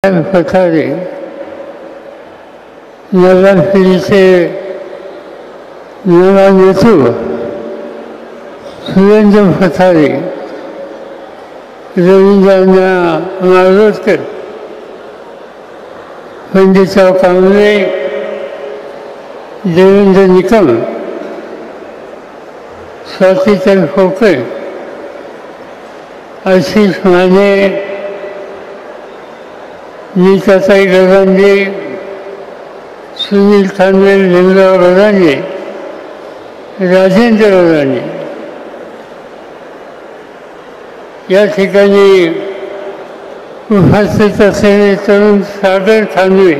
पथारी नगरपरिषदेचे नवा नेतृत्व सुरेंद्र पथारी, रवींद्रनाथ मारोडकर, पंडितराव कांबळे, देवेंद्र निकम, स्वातीताई खोके, आशिष माने, नीताताई गगांजे, सुनील खानवे, लिंगराव गगांजे, राजेंद्र गगांजे या ठिकाणी उपस्थित असलेले तरुण सागर खानवे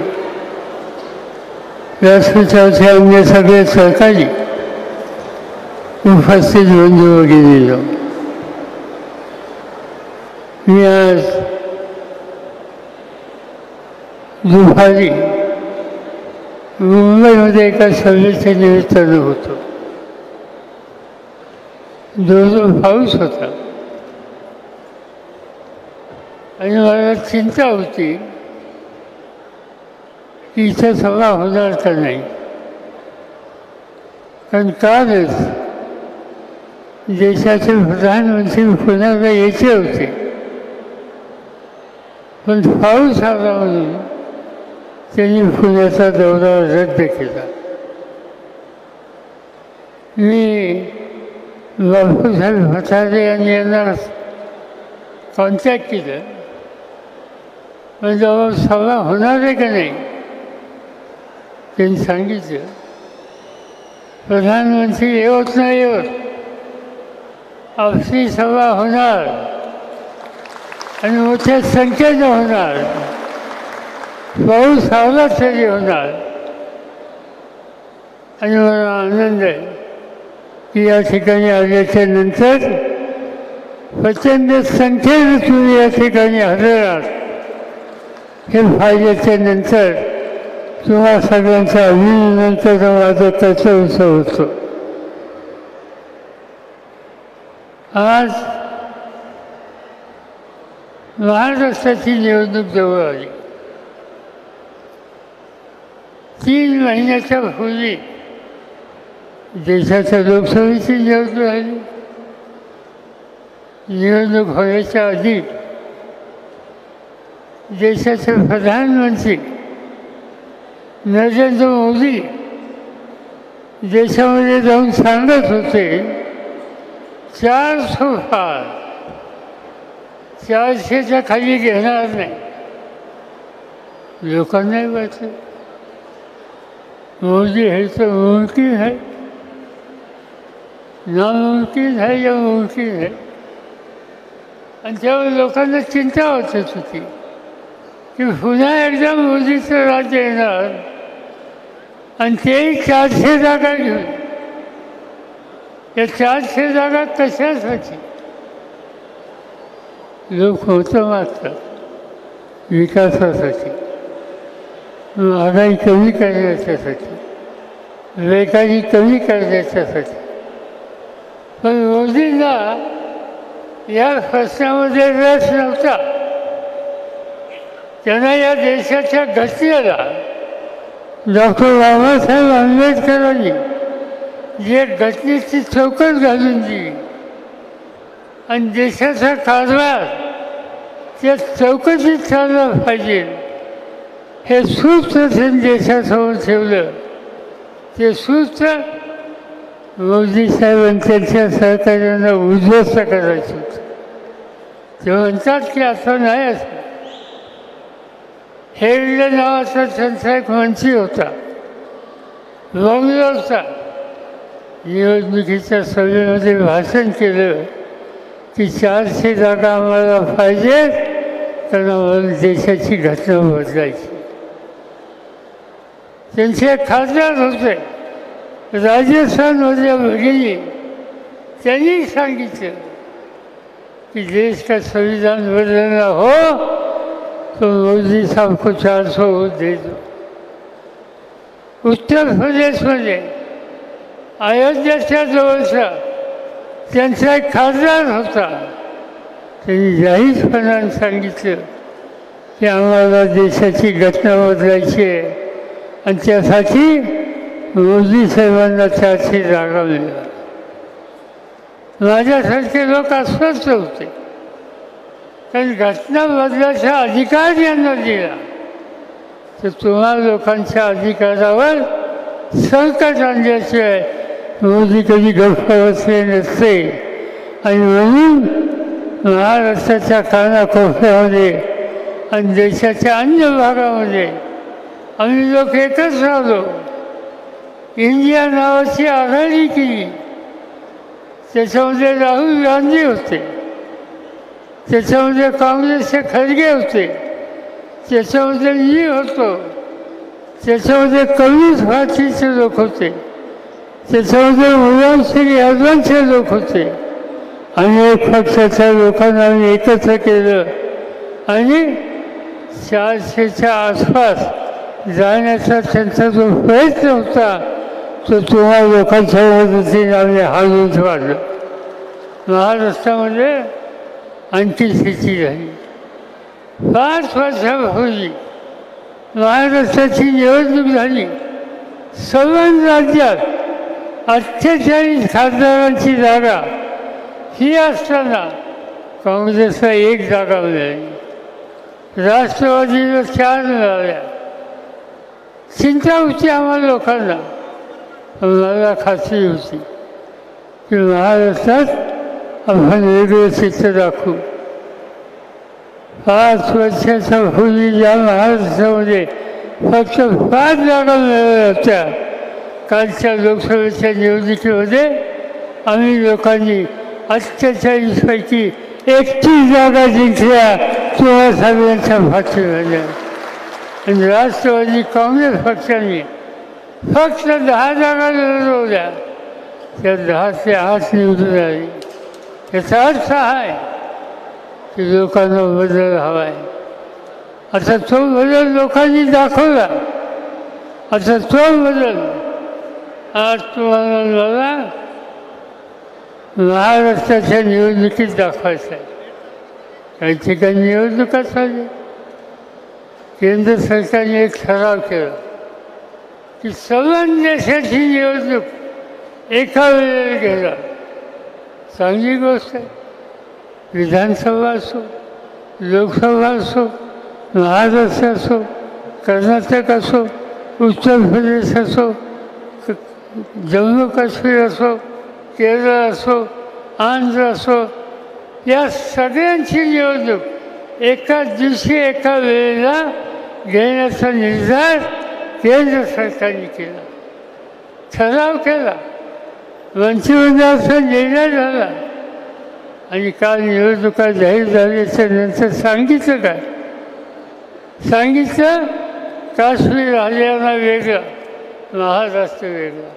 व्यासपीठावरचे अन्य सगळे सहकारी उपस्थित बंधू भगिनींनो, मी आज दुपारी मुंबईमध्ये एका सभेच्या निमित्तानं होतो. जोरदार पाऊस होता आणि मला चिंता होती की इथं सभा होणार का नाही. कारण कालच देशाचे प्रधानमंत्री पुण्याला यायचे होते, पण पाऊस आला म्हणून त्यांनी पुण्याचा दौरा रद्द केला. मी बापूसाहेब पठारे यांना कॉन्टॅक्ट केलं, म्हणजे सभा होणार आहे का नाही. त्यांनी सांगितलं प्रधानमंत्री येत नाही येत, आपली सभा होणार आणि मोठ्या संख्येनं होणार, पाऊस आला तरी होणार. आणि मला आनंद आहे की या ठिकाणी आल्याच्या नंतर प्रचंड संख्येनं तुम्ही या ठिकाणी हजर आहात. हे पाहिल्याच्या नंतर तुम्हा सगळ्यांचं अभिनंदन करणं माझं कर्तव्य होतं. आज महाराष्ट्राची निवडणूक जवळ आली. 3 महिन्याच्या पूर्वी देशाच्या लोकसभेची निवडणूक आली. निवडणूक होण्याच्या आधी देशाचे प्रधानमंत्री नरेंद्र मोदी देशामध्ये जाऊन सांगत होते 400 पार, 400च्या खाली घेणार नाही. लोकांनाही वाटलं मोदी है तो मुमकिन है, नामुमकिन है या मुमकिन है. आणि त्यामुळे लोकांना चिंता वाटत होती की पुन्हा एकदा मोदीचं राज्य येणार आणि तेही 400 जागा घेऊन. या 400 जागा कशासाठी? लोक होतं मागतात विकासासाठी, महागाई कमी करण्याच्यासाठी, बेकारी कमी करण्याच्यासाठी. पण मोदींना या प्रश्नामध्ये रस नव्हता. त्यांना या देशाच्या घटनेला डॉक्टर बाबासाहेब आंबेडकरांनी जे घटनेची चौकट घालून दिली आणि देशाचा कारभार त्या चौकटीत चालला पाहिजे हे सूत्र त्यांनी देशासमोर ठेवलं. ते सूत्र मोदी साहेब आणि त्यांच्या सहकार्यांना उद्ध्वस्त करायचं होतं. ते म्हणतात की असं नाही. असं हेगडे नावाचा त्यांचा एक मंत्री होता, बंगलोरचा, निवडणुकीच्या सभेमध्ये भाषण केलं की 400 जागा आम्हाला पाहिजे, कारण आम्हाला देशाची घटना बदलायची. त्यांचे खासदार होते राजस्थानमधल्या भगिनी, त्यांनी सांगितलं कि देश का संविधान बदलना हो तो मोदी साहब को 400 वोट दे दो. उत्तर प्रदेशमध्ये अयोध्याच्या जवळचा त्यांचा एक खासदार होता, त्यांनी जाहीरपणाने सांगितलं की आम्हाला देशाची घटना बदलायची आहे आणि त्यासाठी मोदी साहेबांना 400 जागा मिळाल्या. माझ्यासारखे लोक अस्वस्थ होते, कारण घटना बदलाचा अधिकार यांना दिला तर तुम्हा लोकांच्या अधिकारावर संकट आणल्याशिवाय मोदी कधी गप्प बसले नसते. आणि म्हणून महाराष्ट्राच्या कानाकोपऱ्यामध्ये आणि देशाच्या अन्य भागामध्ये आम्ही लोक एकच राहिलो. इंडिया नावाची आघाडी केली. त्याच्यामध्ये राहुल गांधी होते, त्याच्यामध्ये काँग्रेसचे खरगे होते, त्याच्यामध्ये मी होतो, त्याच्यामध्ये कम्युनिस्ट पार्टीचे लोक होते, त्याच्यामध्ये मुलांश्री यादवांचे लोक होते. अनेक पक्षाच्या लोकांना आम्ही एकत्र केलं आणि 400च्या आसपास जाण्याचा त्यांचा जो प्रयत्न होता तो तुम्हा लोकांच्या मदतीने आम्ही हालून वाढलं. महाराष्ट्रामध्ये आणखी स्थिती झाली. 5 वर्षापूर्वी महाराष्ट्राची निवडणूक झाली. सर्व राज्यात 48 खासदारांची जागा ही असताना काँग्रेसला 1 जागा मिळाली, राष्ट्रवादीला 4 मिळाल्या. चिंता होती आम्हाला लोकांना. मला खात्री होती की महाराष्ट्रात आपण वेगळं चित्र दाखवू. 5 वर्षाच्या पूर्वी या महाराष्ट्रामध्ये फक्त 5 जागा मिळाल्या होत्या. कालच्या लोकसभेच्या निवडणुकीमध्ये आम्ही लोकांनी 48 पैकी 31 जागा जिंकल्या. तुम्हा सगळ्यांच्या फाशी झाल्या. आणि राष्ट्रवादी काँग्रेस पक्षाने फक्त 10 जागा लढवल्या. त्या 10 ते 8 निवडून आली. याचा अर्थ आहे की लोकांना बदल हवा आहे. आता तो बदल लोकांनी दाखवला. आता तो बदल आज तुम्हाला मला महाराष्ट्राच्या निवडणुकीत दाखवायचा आहे. काही ठिकाणी निवडणुका झाल्या. केंद्र सरकारने एक ठराव केला की सर्व देशाची निवडणूक एका वेळेला घेणार. चांगली गोष्ट आहे. विधानसभा असो, लोकसभा असो, महाराष्ट्र असो, कर्नाटक असो, उत्तर प्रदेश असो, जम्मू काश्मीर असो, केरळ असो, आंध्र असो, या सगळ्यांची निवडणूक एकाच दिवशी एका वेळेला घेण्याचा निर्धार केंद्र सरकारने केला. ठराव केला. मंत्रिमंडळाचा निर्णय झाला. आणि काल निवडणुका जाहीर झाल्याच्या नंतर सांगितलं काय? सांगितलं काश्मीर हरियाणा वेगळा, महाराष्ट्र वेगळा.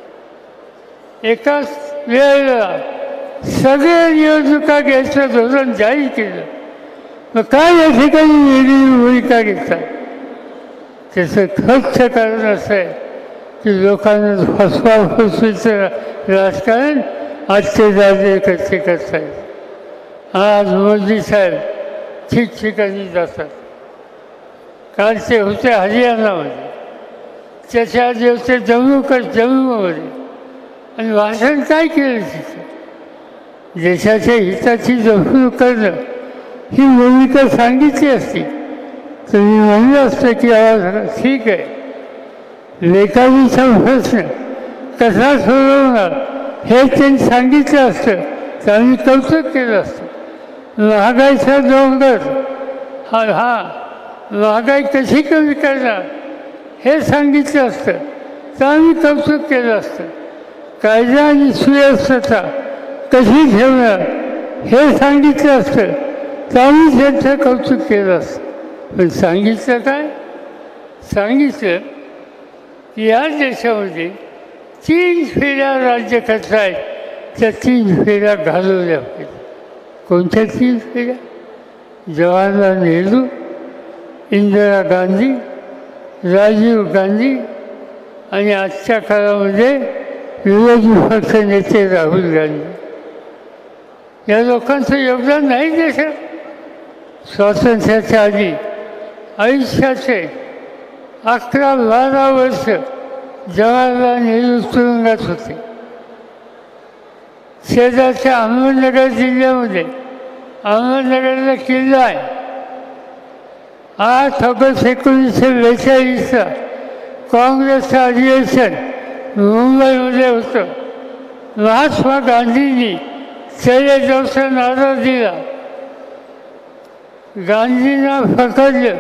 एकाच वेळेला सगळ्या निवडणुका घ्यायचं धोरण जाहीर केलं. मग काय या ठिकाणी वेगळी भूमिका घेतात? त्याचं खर्च कारण असं आहे की लोकांना फसवाफसवीचं राजकारण आजचे दादे कसे करतायत. आज मोदी साहेब ठिकठिकाणी जातात. काल ते होते हरियाणामध्ये, त्याच्या आधी होते जम्मूमध्ये. आणि भाषण काय केलं तिथं? देशाच्या हिताची जपणूक करणं ही भूमिका सांगितली असती तर मी म्हणलं असतं की ठीक आहे, लेखावीचा प्रश्न कसा सोडवणार हे त्यांनी सांगितलं असतं तर आम्ही कौतुक केलं असतं. महागाईचा डोंगर महागाई कशी कमी करणार हे सांगितलं असतं तर आम्ही कौतुक केलं असतं. कायदा आणि सुव्यवस्था कशी ठेवणार हे सांगितलं असतं तर आम्ही त्यांचं कौतुक केलं असतं. पण सांगितलं काय? सांगितलं की या देशामध्ये 3 फेऱ्या राज्य करता आहेत, त्या 3 फेऱ्या घालवल्या पाहिजे. कोणत्या 3 फेऱ्या? जवाहरलाल नेहरू, इंदिरा गांधी, राजीव गांधी आणि आजच्या काळामध्ये विरोधी पक्ष नेते राहुल गांधी. या लोकांचं योगदान नाही देशात. स्वातंत्र्याच्या आधी आयुष्याचे 11-12 वर्ष जवाहरलाल नेहरू तुरुंगात होते. शेजारच्या अहमदनगर जिल्ह्यामध्ये अहमदनगरला किल्ला आहे. 8 ऑगस्ट 1942ला काँग्रेसचं अधिवेशन मुंबईमध्ये होतं. महात्मा गांधींनी चले जाऊचा नारा दिला. गांधींना पकडलं,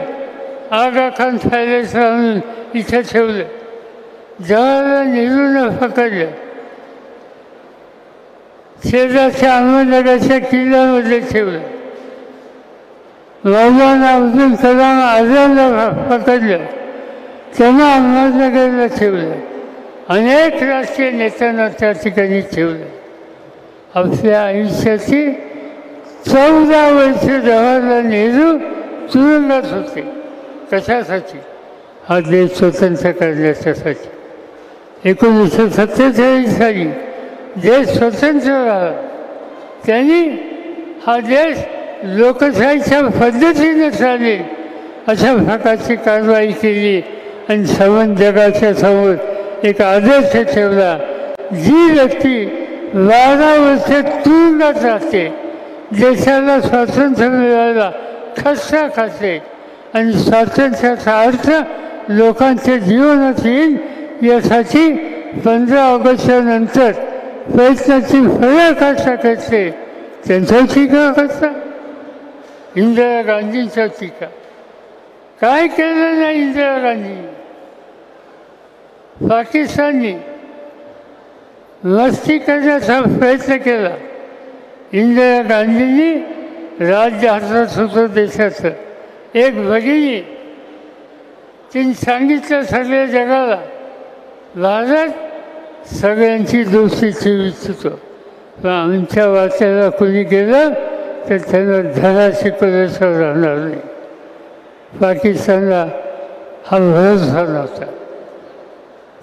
आगा खान पॅलेस आणून इथं ठेवलं. जवाहरलाल नेहरूंना पकडलं, शेजारच्या अहमदनगरच्या किल्ल्यामध्ये ठेवलं. मौलाना अब्दुल कलाम आझादला पकडलं, त्यांना अहमदनगरला ठेवलं. अनेक राष्ट्रीय नेत्यांना त्या ठिकाणी ठेवलं. आपल्या आयुष्याची 14 वर्ष जवाहरलाल नेहरू तुरुंगात होते. कशासाठी? हा देश स्वतंत्र करण्यासाठी. 1947 साली देश स्वतंत्र झाला. त्यांनी हा देश लोकशाहीच्या पद्धतीने चालेल अशा प्रकारची कारवाई केली आणि समन जगाच्या समोर एक आदर्श ठेवला. जी व्यक्ती 12 वर्ष तुरुंगात राहते, देशाला स्वातंत्र्य मिळायला खस्ता खाते आणि स्वातंत्र्याचा अर्थ लोकांच्या जीवनात येईल यासाठी 15 ऑगस्टच्या नंतर प्रयत्नाची फळं करते. त्यांच्यावर टीका करता, इंदिरा गांधींच्या टीका. काय केलं नाही इंदिरा गांधींनी? पाकिस्ताननी मस्ती करण्याचा प्रयत्न केला. इंदिरा गांधींनी राज्य हातात होतं देशाचं. एक भगिनी तिने सांगितलं सगळ्या जगाला, भारत सगळ्यांची दोस्ती इच्छितो, पण आमच्या वाट्याला कोणी गेलं तर त्यांना धडा शिकवल्याशिवाय राहणार नाही. पाकिस्तानला हा भरोसा नव्हता.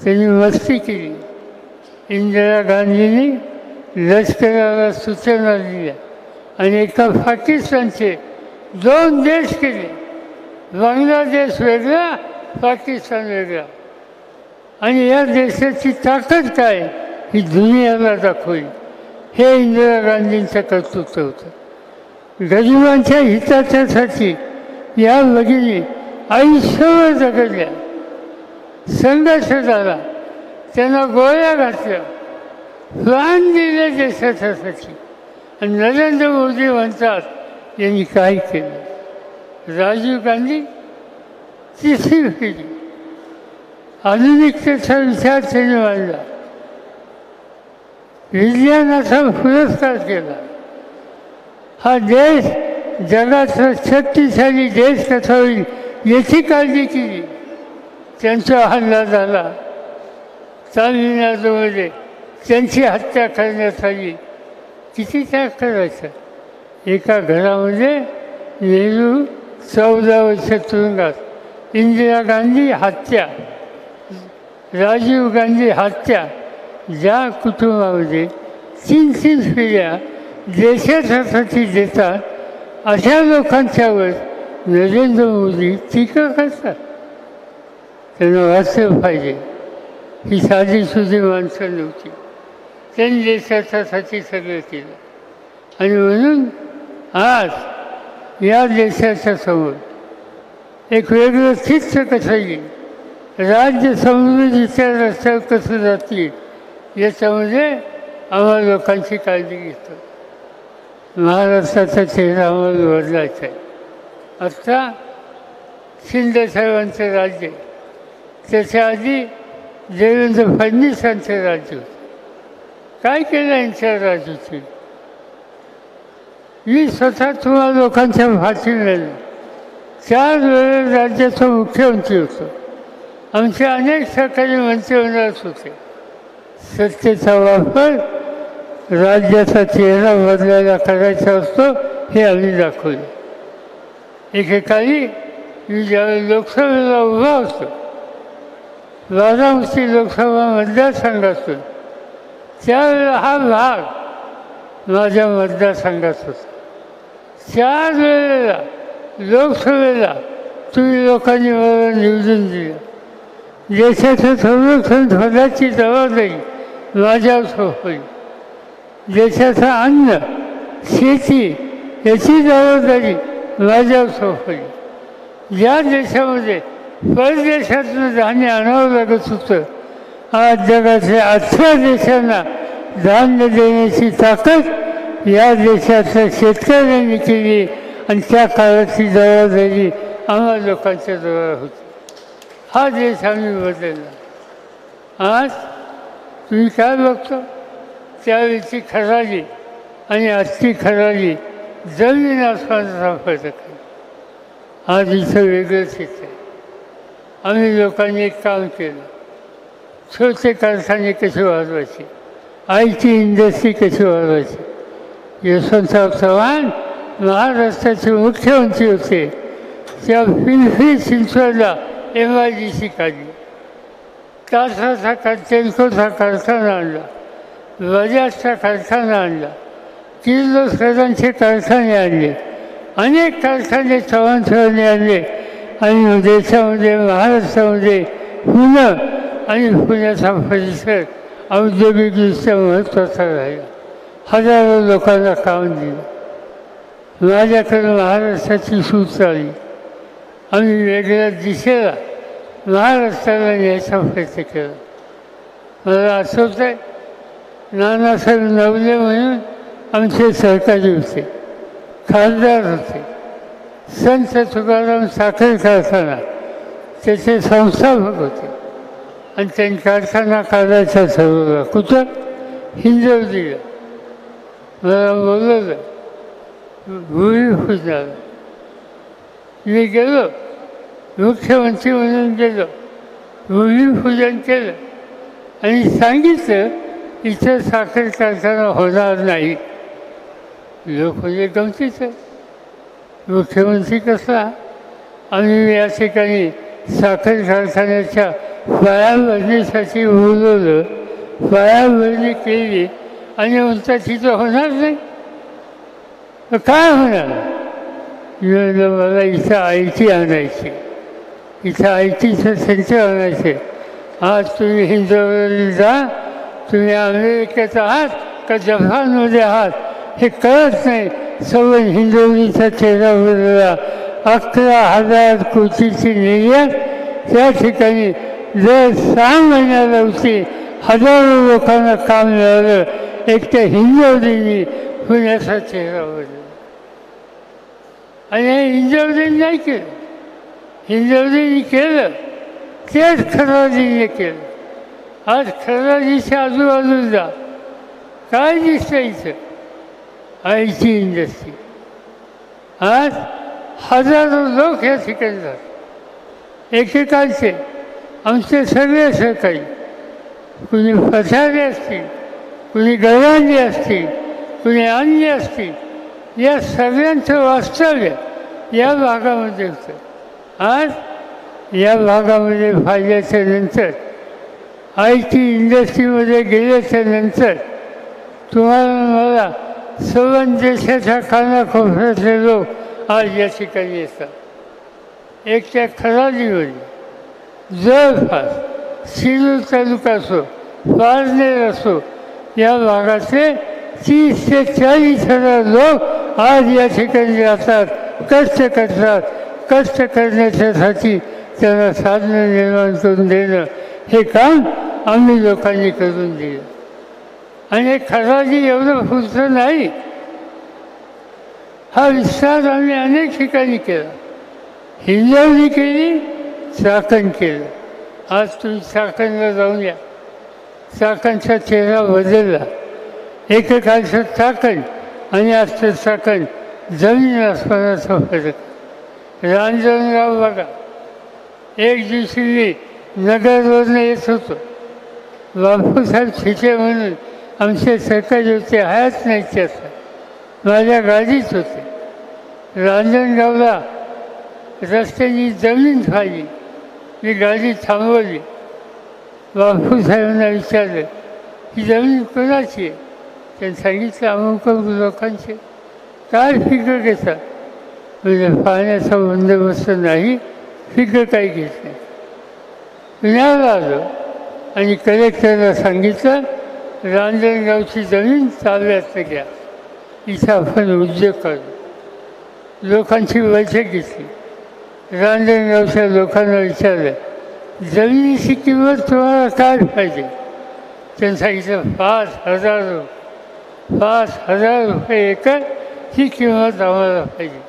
त्यांनी मस्ती केली. इंदिरा गांधींनी लष्कराला सूचना दिल्या आणि एका पाकिस्तानचे 2 देश केले. बांगलादेश वेगळा, पाकिस्तान वेगळा. आणि या देशाची ताकद काय ही दुनियाला दाखवली. हे इंदिरा गांधींचं कर्तृत्व होतं. गरिबांच्या हिताच्यासाठी या भगिनी आयुष्यभर जगल्या. संघर्ष झाला, त्यांना गोळ्या घातल्या, प्राण दिले देशासाठी. आणि नरेंद्र मोदी म्हणतात यांनी काय केलं. राजीव गांधी तिसरी पिढी आधुनिकतेचा विचार त्यांनी मांडला. विज्ञानाचा पुरस्कार केला. हा देश जगाचा शक्तिशाली देश कसा होईल याची काळजी केली. त्यांचा हल्ला झाला. तामिळनाडूमध्ये त्यांची हत्या करण्यात आली. किती त्याग करायचं. एका घरामध्ये नेहरू 14 वर्ष तुरुंगात, इंदिरा गांधी हत्या, राजीव गांधी हत्या. ज्या कुटुंबामध्ये 3 पिढ्या देशासाठी देतात अशा लोकांच्यावर नरेंद्र मोदी टीका करतात. त्यांना वाचलं पाहिजे. ही साधी सुधी माणसं नव्हती. त्यांनी देशासाठी सगळं केलं. आणि म्हणून आज या देशाच्या समोर एक वेगळं चित्र कसं येईल, राज्य समृद्धीच्या रस्त्यावर कसं जातील याच्यामध्ये आम्हाला लोकांची काळजी घेतो. महाराष्ट्राचा चेहरा आम्हाला बदलायचा आहे. आत्ता शिंदेसाहेबांचं राज्य, त्याच्या आधी देवेंद्र फडणवीसांचं राज्य होतं. काय केलं यांच्या राज्याची? मी स्वतः तुम्हाला लोकांच्या भाषी नेलं. 4 वेळेस राज्याचा मुख्यमंत्री होतो. आमचे अनेक सरकारी मंत्रिमंडळात होते. सत्तेचा वापर राज्याचा चेहरा बदलायला करायचा असतो हे आम्ही दाखवले. एकेकाळी मी ज्यावेळी लोकसभेला उभा होतो, बारामती लोकसभा मतदारसंघातून, त्यावेळेला हा भाग माझ्या मतदारसंघात होता. 4 वेळेला लोकसभेला तुम्ही लोकांनी मला निवडून दिलं. देशाचं संरक्षण होण्याची जबाबदारी माझ्यावर सोपवली. देशाचं अन्न शेती याची जबाबदारी माझ्यावर सोपवली. ज्या देशामध्ये परदेशातून धान्य आणावं लागत होतं, आज जगातल्या 18 देशांना धान्य देण्याची ताकद या देशातल्या शेतकऱ्यांनी केली आणि त्या काळाची जबाबदारी आम्हा लोकांच्या जवळ होती. हा देश आम्ही बदलला. आज तुम्ही काय बघतो, त्यावेळीची खराली आणि आजची खराली जमीन आसमानाचा फरक आहे. आज इथं वेगळंच येतं आहे. आम्ही लोकांनी एक काम केलं, छोटे कारखाने कसे वाढवायचे, IT इंडस्ट्री कशी वाढवायची. यशवंतराव चव्हाण महाराष्ट्राचे मुख्यमंत्री होते, त्या पिंपरी चिंचवडला MIDC काढली. कासाचा टेल्कोचा कारखाना आणला, बजाजचा कारखाना आणला, किर्लोस्करांचे कारखाने आणले, अनेक कारखाने चव्हाण आणले आणि देशामध्ये महाराष्ट्रामध्ये पुणे आणि पुण्याचा परिसर औद्योगिकदृष्ट्या महत्त्वाचा राहिला. हजारो लोकांना काम दिलं. माझ्याकडे महाराष्ट्राची सूच आली. आम्ही वेगळ्या दिशेला महाराष्ट्राला न्यायचा प्रयत्न केला. मला आठवतं आहे, नानासाहेब नवले म्हणून आमचे सहकारी होते, खासदार होते. संत तुकाराम साखर कारखाना त्याचे संस्थापक होते आणि त्यांनी कारखाना काढायचा ठरवला. कुठं? हिंजवडीला. मला बोलवलं, भूमिपूजनाला. मी गेलो, मुख्यमंत्री म्हणून गेलो, भूमिपूजन केलं आणि सांगितलं इथं साखर कारखाना होणार नाही. लोक म्हणजे गमतीच आहे, मुख्यमंत्री कसला. आम्ही या ठिकाणी साखर कारखान्याच्या पायाभरणीसाठी बोलवलं, पायाभरणी केली आणि म्हणतात तिथं होणार नाही. काय होणार? मला इथं IT आणायची, इथं ITचं सेंटर आणायचे. आज तुम्ही हिंदुस्थान जा, तुम्ही अमेरिकेत आहात का जपानमध्ये आहात हे कळत नाही. सवय हिंदुस्थानचा चेहरा बदलला. 11,000 कोटीची निर्यात त्या ठिकाणी जर 6 महिन्याला होती, हजारो लोकांना काम मिळालं. एक त्या हिंदुस्थानी पुण्याचा चेहरा बदलला. आणि हे हिंदुस्थानी नाही केलं, हिंदुस्थानी केलं तेच खराजीने केलं. आज खराजीच्या आजूबाजूला काय दिसतं इथं? IT industry. आज हजारो लोक या ठिकाणी जातात. एकेकांचे आमचे सगळे सहकारी, कुणी पथारे असतील, कुणी गवंडी असतील, कुणी अन्य असतील, या सगळ्यांचं वास्तव्य या भागामध्ये होतं. आज या भागामध्ये फायद्याच्या नंतर IT इंडस्ट्रीमध्ये गेल्याच्या नंतर तुम्हाला मला सर्व देशाच्या कानाकोपऱ्यातले लोक आज या ठिकाणी येतात. एक त्या खराजीमध्ये जवळपास शिरूर तालुका असो, पारनेर असो, या भागाचे 30 ते 40,000 लोक आज या ठिकाणी राहतात, कष्ट करतात. कष्ट करण्याच्यासाठी त्यांना साधनं निर्माण करून देणं हे काम आम्ही लोकांनी करून दिलं. आणि हे खराजी एवढं पुरतं नाही, हा विस्तार आम्ही अनेक ठिकाणी केला. हिंजवडी केली, चाकण केलं. आज तुम्ही चाकणला जाऊन या, चाकणचा चेहरा बदलला. एकेकाळचं चाकण आणि आजचं चाकण जमीन आसमानाचा फरक. रांजणगाव बघा, एक दिवशी मी नगरवरून येत होतो. बापूसाहेब छिचे म्हणून आमचे सरकारी होते, हयात नाही त्याचा, माझ्या गाडीच होते. रांजणगावला रस्त्याची जमीन खाली, मी गाडी थांबवली. बापूसाहेबांना विचारलं ही जमीन कोणाची आहे? त्यांनी सांगितलं अमुक लोकांचे. काय फिकर घेतात? म्हणजे पाण्याचा बंदोबस्त नाही, फिकर काही घेत नाही. पुण्याला आलो आणि कलेक्टरला सांगितलं, रांजणगावची जमीन ताब्यात घ्या, इथं आपण उद्योग करू. लोकांची बैठक घेतली. रांजणगावच्या लोकांना विचारलं, जमिनीची किंमत तुम्हाला काय पाहिजे? त्यांनी सांगितलं 5,000 रुपये एकर ही किंमत आम्हाला पाहिजे.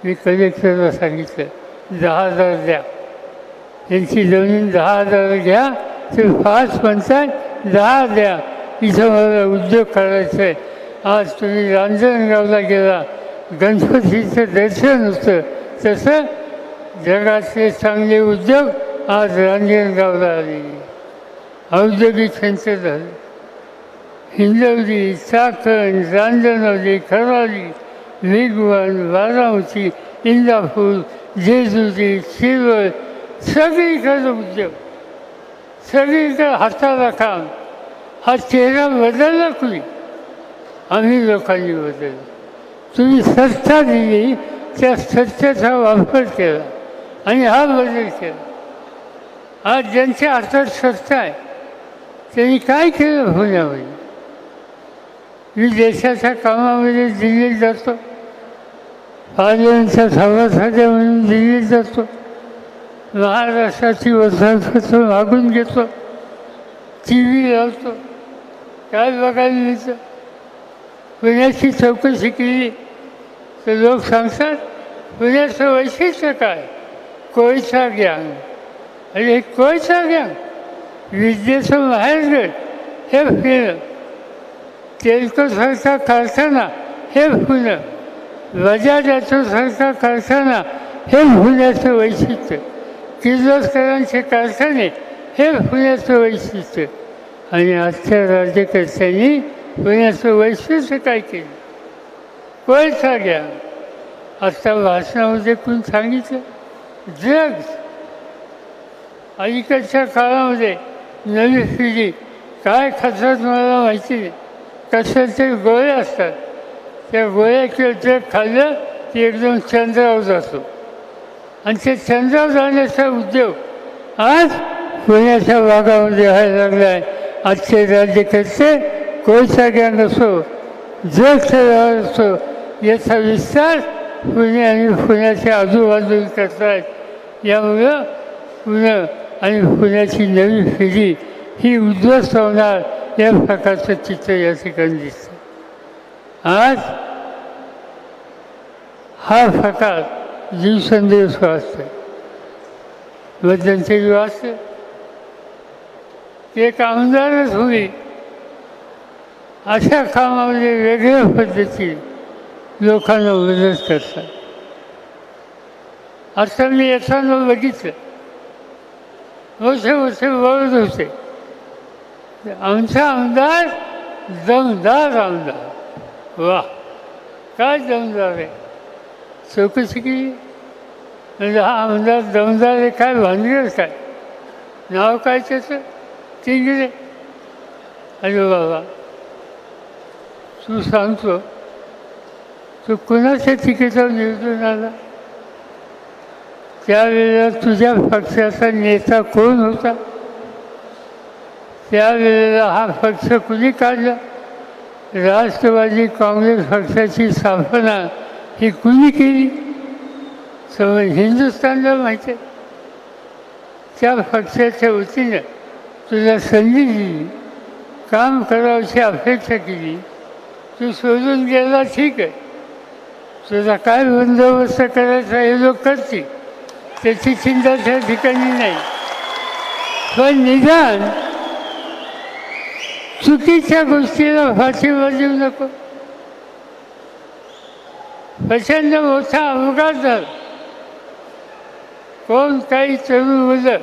मी कलेक्टरला सांगितलं 10,000 द्या. यांची जमीन 10,000 घ्या, ते 5 म्हणताय 10 द्या, इथं मला उद्योग करायचा आहे. आज तुम्ही रांजणगावला गेला, गणपतीचं दर्शन होतं, तसं जगातले चांगले उद्योग आज रांजणगावला आले. औद्योगिक क्षेत्र झालं. हिंजवडी, चाकण, रांजणवली, खराडी, वेगवान, बारामती, इंदापूर, जेजुरी, शिरवळ, सगळीकडे उद्योग, सगळीकडे हाताला काम. हा चेहरा बदलला कुणी? आम्ही लोकांनी बदलला. तुम्ही सत्ता दिली, त्या सत्तेचा वापर केला आणि हा बदल केला. आज ज्यांच्या हातात सत्ता आहे त्यांनी काय केलं पुण्यामध्ये? मी देशाच्या कामामध्ये दिल्लीत जातो, पार्लमेंटच्या सभासद म्हणून दिल्लीत जातो, महाराष्ट्राची वसाहत मागून घेतो, टी व्ही लावतो, काय बघायला मिळतं? पुण्याची चौकशी केली तर लोक सांगतात पुण्याचं वैशिष्ट्य काय? कोळसा गँग. आणि कोळसा गँग विद्येचं माहेरघर हे पुणं, तेलकोसारखा कारखाना हे पुणं, बजाजाचोसारखा कारखाना हे पुण्याचं वैशिष्ट्य, किर्लोस्करांचे कारखाने हे पुण्याचं वैशिष्ट्य. आणि आजच्या राज्यकर्त्यांनी पुण्याचं वैशिष्ट्य काय केलं? कोळसा गँग. आत्ता भाषणामध्ये कोण सांगितलं? ड्रग्ज. अलीकडच्या काळामध्ये नवी पिढी काय खातात मला माहिती नाही. कशाचे गोळे असतात, त्या गोळ्या किंवा ड्रग खाल्लं की एकदम चंद्रावर जातो. आणि ते चंद्रावर जाण्याचा उद्योग आज पुण्याच्या भागामध्ये व्हायला लागला आहे. आजचे राज्यकर्ते कोळसा गँग असो, ड्रग्जचा व्यवहार असो, याचा विस्तार पुणे आणि पुण्याच्या आजूबाजूला करतायत. यामुळं पुणं आणि पुण्याची नवी पिढी ही उद्ध्वस्त होणार या प्रकारचं चित्र या ठिकाणी दिसतं. आज हा प्रकार दिवसेंदिवस वाचतोय. मध्यंतरी वाचतं एक आमदारच होईल अशा कामामध्ये वेगळ्या पद्धतीने लोकांना मदत करतात. आता मी येताना बघितलं, मोठे बोलत होते, आमचा आमदार दमदार आमदार. वा, काय दमदार आहे? चौकशी केली म्हणजे हा आमदार दमदार आहे काय? भानगड काय? नाव काय त्याचं? तिंगरे. अरे बाबा, तू सांगतो तू कुणाच्या तिकीटावर निवडून आला? त्यावेळेला तुझ्या पक्षाचा नेता कोण होता? त्यावेळेला हा पक्ष कुणी काढला? राष्ट्रवादी काँग्रेस पक्षाची स्थापना ही कुणी केली? समज हिंदुस्थानला माहिती आहे. त्या पक्षाच्या वतीनं तुला संधी दिली, काम करावची अपेक्षा केली, तू सोडून गेला, ठीक आहे. तुझा काय बंदोबस्त करायचा हे लोक करतील, त्याची चिंता त्या ठिकाणी नाही. पण निदान चुकीच्या गोष्टीला फाशीवर देऊ नको. प्रचंड मोठा अपघात झाला. कोण काही तरुण मुलं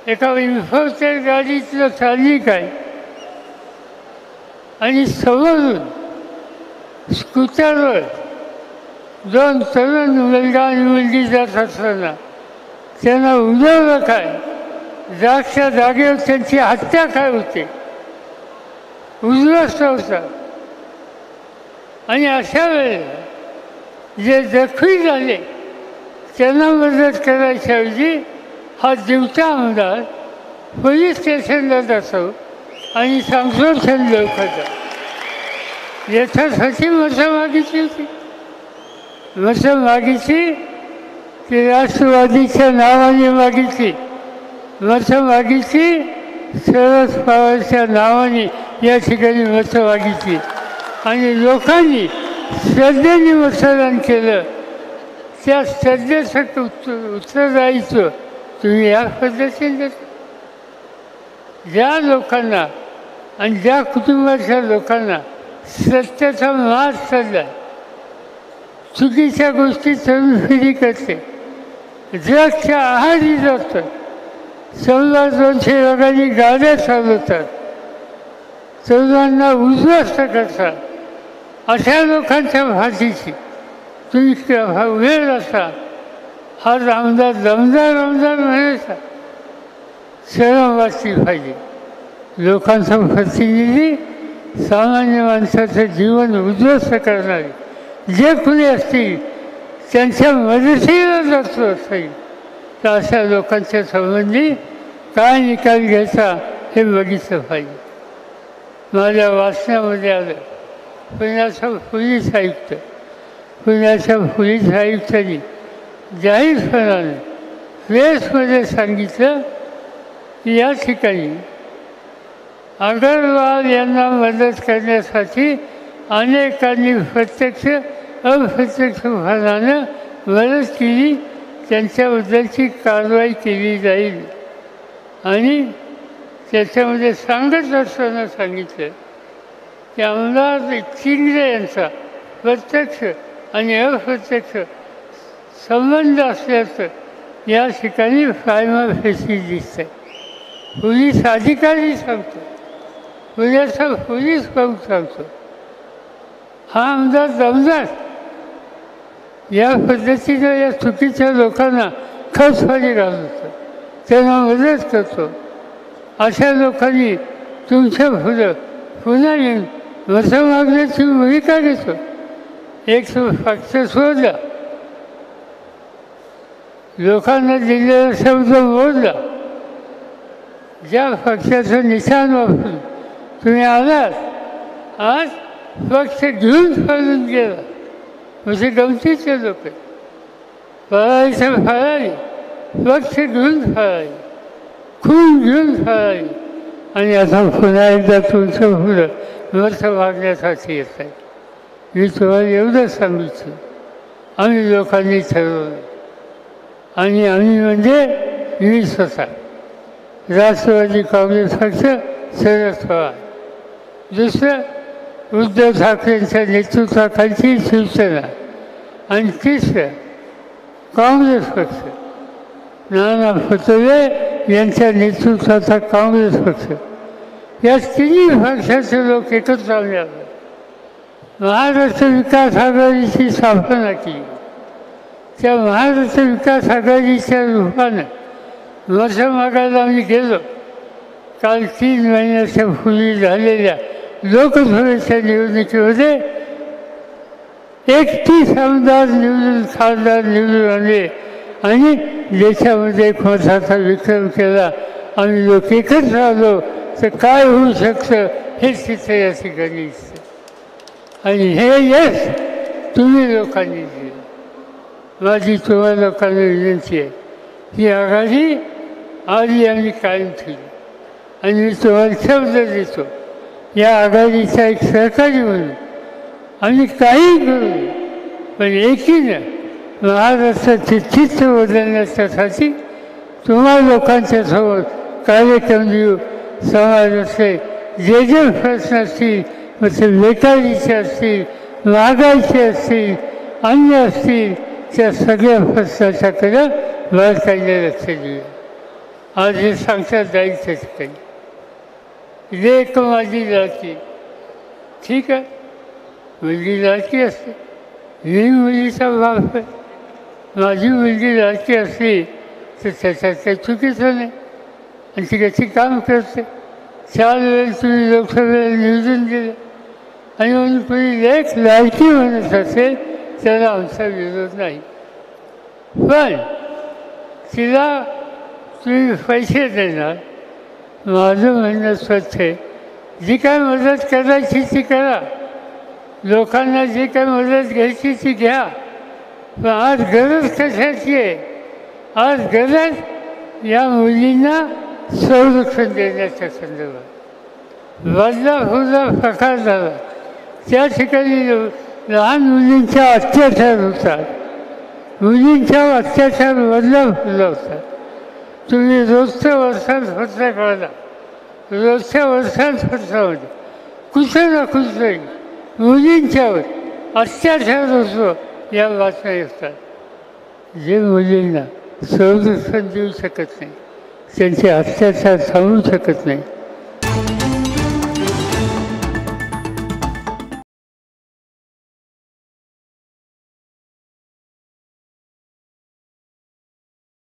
एका इन्फोटेर गाडीतलं चालली काय आणि समोरून स्कूटरवर दोन तरुण मुलगा आणि मुलगी जात असताना त्यांना उडवलं काय? जागच्या जागेवर त्यांची हत्या काय होते? उद्ध्वस्त होता. आणि अशा वेळेला जे जखमी झाले त्यांना मदत करायच्याऐवजी हा जीवचा आमदार पोलीस स्टेशनला जातो आणि संरक्षण लवकर याच्यासाठी मतं मागितली होती. मतं मागितली ती राष्ट्रवादीच्या नावाने मागितली. मतं मागितली शरद पवारच्या नावाने या ठिकाणी मतं मागितली आणि लोकांनी श्रद्धेने मतदान केलं. त्या श्रद्धेसाठी उत्तरदायित्व तुम्ही या पद्धतीने देता. ज्या लोकांना आणि ज्या कुटुंबाच्या लोकांना सत्याचा मार चालला, चुकीच्या गोष्टी तरुण पिढी करते, ड्रग्सच्या आहारी जातात, 100-200 लोकांनी गाड्या चालवतात, तरुणांना उद्ध्वस्त करतात, अशा लोकांच्या फाशीची तुम्ही वेळ असा हा आमदार दमदार म्हणायचा. शरम वाचली पाहिजे. लोकांचा प्रतिनिधी, सामान्य माणसाचं जीवन उद्ध्वस्त करणारे जे कुणी असतील त्यांच्या मदतीला जातो असेल तर अशा लोकांच्या संबंधी काय निकाल घ्यायचा हे बघितलं पाहिजे. माझ्या वाचण्यामध्ये आलं पुण्याचा पोलीस आयुक्तांनी जाहीरपणाने प्रेसमध्ये सांगितलं की या ठिकाणी अगरवाल यांना मदत करण्यासाठी अनेकांनी प्रत्यक्ष अप्रत्यक्षपणानं मदत केली, त्यांच्याबद्दलची कारवाई केली जाईल. आणि त्याच्यामध्ये सांगत असताना सांगितलं की आमदार चिंगरे यांचा प्रत्यक्ष आणि अप्रत्यक्ष संबंध असल्याचं या ठिकाणी फायमाफेशी दिसत आहे. पोलीस अधिकारी सांगतो, पुण्याचा पोलीस प्रमुख सांगतो, हा आमदार दमदार या पद्धतीनं या चुकीच्या लोकांना खतपाणी घालतो, त्यांना मदत करतो. अशा लोकांनी तुमच्या पुन्हा येऊन मतं मागण्याची भूमिका घेतो. एक पक्ष सोडला, लोकांना दिलेला शब्द मोडला, ज्या पक्षाचं निशाण वापरून तुम्ही आलात, आज पक्ष घेऊन पळून गेला. म्हणजे गमतीचे लोक फराळीच्या फराळी, पक्ष घेऊन फराळी, खून घेऊन फराळी, आणि आता पुन्हा एकदा तुमचं पुढं मतं मागण्यासाठी येत आहे. मी तुम्हाला एवढं सांगितलं, आम्ही लोकांनी ठरवलं आणि आम्ही म्हणजे मी स्वतः राष्ट्रवादी काँग्रेस पक्ष शरद पवार, दुसरं उद्धव ठाकरेंच्या नेतृत्वाखालची शिवसेना आणि तिसरं काँग्रेस पक्ष, नाना पटोले यांच्या नेतृत्वाचा काँग्रेस पक्ष. या तिन्ही पक्षाचे लोक एकत्र आले. महाराष्ट्र विकास आघाडीची स्थापना केली. त्या महाराष्ट्र विकास आघाडीच्या रूपानं मतं मागायला आम्ही गेलो. काल 3 महिन्याच्या पूर्वी झालेल्या लोकसभेच्या निवडणुकीमध्ये 31 आमदार खासदार निवडून आणले आणि देशामध्ये एक मताचा विक्रम केला. आम्ही लोक एकत्र आलो तर काय होऊ शकतं हे चित्र या ठिकाणी दिसतं. आणि हे यश तुम्ही लोकांनी दिलं. माझी तुम्हा लोकांना विनंती आहे, ही आघाडी आधी आम्ही कायम ठेवली आणि मी तुम्हाला शब्द देतो, या आघाडीचा एक सहकारी म्हणून आम्ही काही करू, पण एकीनं महाराष्ट्राचे चित्र बदलण्यासाठी तुम्हा लोकांच्या समोर कार्यक्रम देऊ. समाजाचे जे प्रश्न असतील, मग ते बेकारीचे असतील, महागाईचे असतील, अन्य असतील, त्या सगळ्या प्रश्नाच्याकडे बारकाईने लक्ष देऊया. आज हे सांगतात जाईल त्या ठिकाणी लेक माझी लाडकी, ठीक आहे, मुलगी लाडकी असते, मी मुलीचा बाप आहे, माझी मुलगी लाडकी असली तर त्याच्यात काही चुकीचं नाही आणि ती कशी काम करते. 4 वेळेस तुम्ही लोकसभेला निवडून दिलं आणि म्हणून कोणी लेक लाडकी म्हणत असेल त्याला आमचा विरोध नाही. पण तिला तुम्ही पैसे देणार. माझं म्हणणं स्वच्छ आहे, जी काय मदत करायची ती करा, लोकांना जी काय मदत घ्यायची ती घ्या. पण आज गरज कशाची आहे? आज गरज या मुलींना संरक्षण देण्याच्या संदर्भात. बदलापूरला प्रकार झाला, त्या ठिकाणी लहान मुलींच्या अत्याचार होतात. मुलींच्या अत्याचार बदलापूरला होतात. तुम्ही रोजच्या वर्षात फरसा काढला, रोजच्या वर्षात फरसामध्ये कुठं ना कुठे मुलींच्यावर अत्याचार होतो या बातम्या येतात. जे मुलींना संरक्षण देऊ शकत नाही, त्यांचे अत्याचार थांबवू शकत नाही,